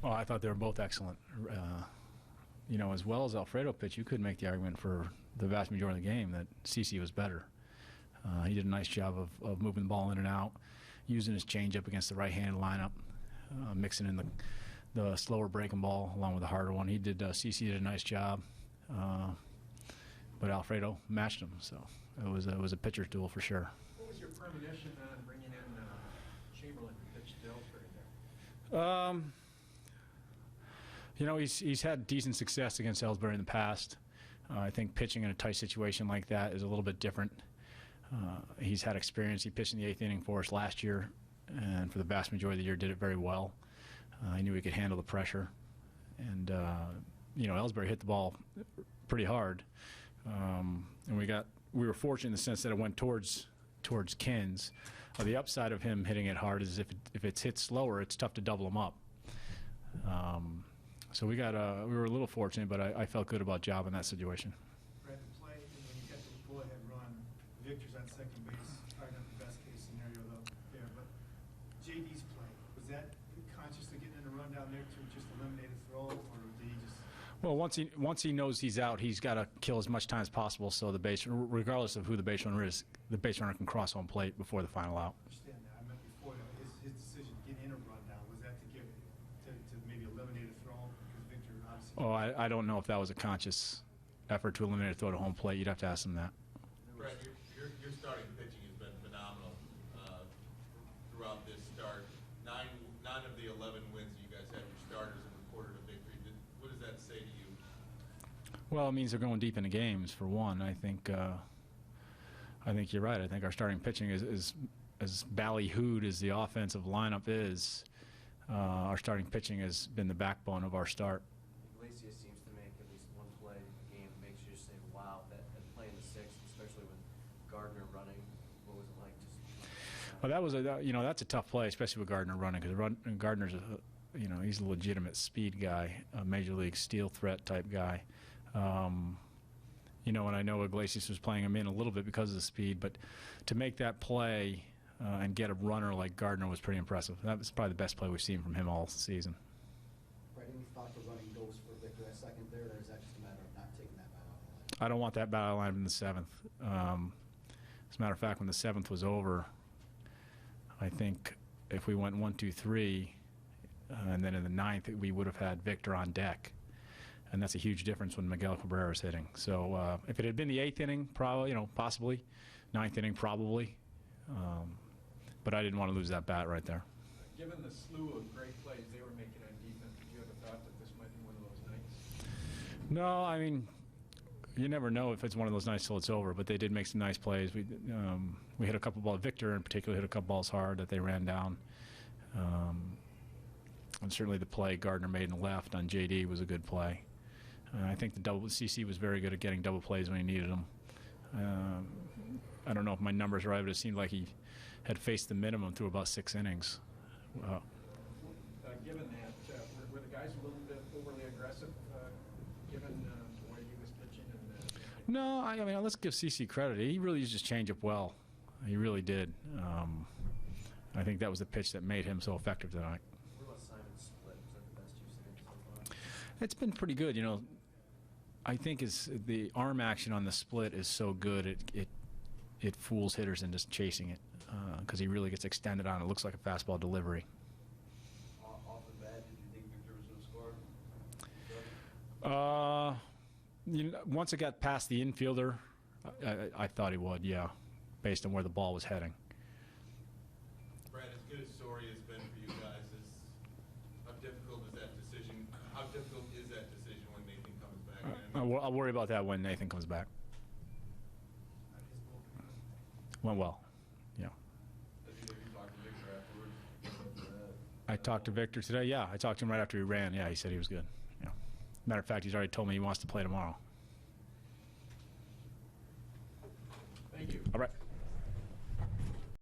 Oh, I thought they were both excellent. You know, as well as Alfredo pitched, you could make the argument for the vast majority of the game that CC was better. He did a nice job of moving the ball in and out, using his changeup against the right-handed lineup, mixing in the slower breaking ball along with the harder one. CC did a nice job, but Alfredo matched him. So it was a pitcher's duel for sure. What was your premonition on bringing in Chamberlain to pitch to Ellsbury there? You know, he's had decent success against Ellsbury in the past. I think pitching in a tight situation like that is a little bit different. He's had experience. He pitched in the 8th inning for us last year, and for the vast majority of the year did it very well. He knew he could handle the pressure. And, you know, Ellsbury hit the ball pretty hard. And we were fortunate in the sense that it went towards Kins. The upside of him hitting it hard is if it's hit slower, it's tough to double him up. So we were a little fortunate, but I felt good about job in that situation. Brad, the play, when you get the go-ahead run, Victor's on second base, probably not the best case scenario though there, but JD's play, was that consciously getting in a run down there to just eliminate a throw, or did he just? Well, once he knows he's out, he's got to kill as much time as possible so the base, regardless of who the base runner is, the base runner can cross home plate before the final out. I understand that. I meant before that, his decision to get in a run down, was that to maybe eliminate a throw? Because Victor obviously. Oh, I don't know if that was a conscious effort to eliminate a throw to home plate. You'd have to ask him that. Brad, your starting pitching has been phenomenal throughout this start. Nine of the 11 wins that you guys had, your starters have recorded a victory. What does that say to you? Well, it means they're going deep into games, for one. I think you're right. I think our starting pitching is as ballyhooed as the offensive lineup is. Our starting pitching has been the backbone of our start. Iglesias seems to make at least one play a game that makes you just say, wow, that play in the 6th, especially with Gardner running. What was it like? Well, that's a tough play, especially with Gardner running, because Gardner's he's a legitimate speed guy, a major league steal threat type guy. And I know Iglesias was playing him in a little bit because of the speed, but to make that play and get a runner like Gardner was pretty impressive. That was probably the best play we've seen from him all season. Right, any thought to running Ghost for Victor at second there, or is that just a matter of not taking that bat out of the line? I don't want that bat out of the line in the 7th. As a matter of fact, when the 7th was over, I think if we went 1, 2, 3, and then in the 9th we would have had Victor on deck, and that's a huge difference when Miguel Cabrera is hitting. So if it had been the 8th inning, probably, possibly, 9th inning, probably, but I didn't want to lose that bat right there. Given the slew of great plays they were making on defense, did you ever thought that this might be one of those nights? No, I mean, you never know if it's one of those nights till it's over, but they did make some nice plays. We hit a couple balls. Victor in particular hit a couple balls hard that they ran down. And certainly the play Gardner made in the left on JD was a good play. I think the CC was very good at getting double plays when he needed them. I don't know if my numbers are right, but it seemed like he had faced the minimum through about 6 innings. Given that, were the guys a little bit overly aggressive, given the way he was pitching? No, I mean, let's give CC credit. He really used his changeup well. He really did. I think that was the pitch that made him so effective tonight. What about Simon's split? Was that the best you've seen so far? It's been pretty good. I think the arm action on the split is so good it fools hitters into chasing it because he really gets extended on. It looks like a fastball delivery. Off the bat, did you think Victor was going to score? Once it got past the infielder, I thought he would, yeah, based on where the ball was heading. Brad, as good as Story has been for you guys, how difficult is that decision? How difficult is that decision when Nathan comes back? I'll worry about that when Nathan comes back. Went well, yeah. Have you talked to Victor afterwards? I talked to Victor today. Yeah, I talked to him right after he ran. Yeah, he said he was good. Yeah. Matter of fact, he's already told me he wants to play tomorrow. Thank you. All right.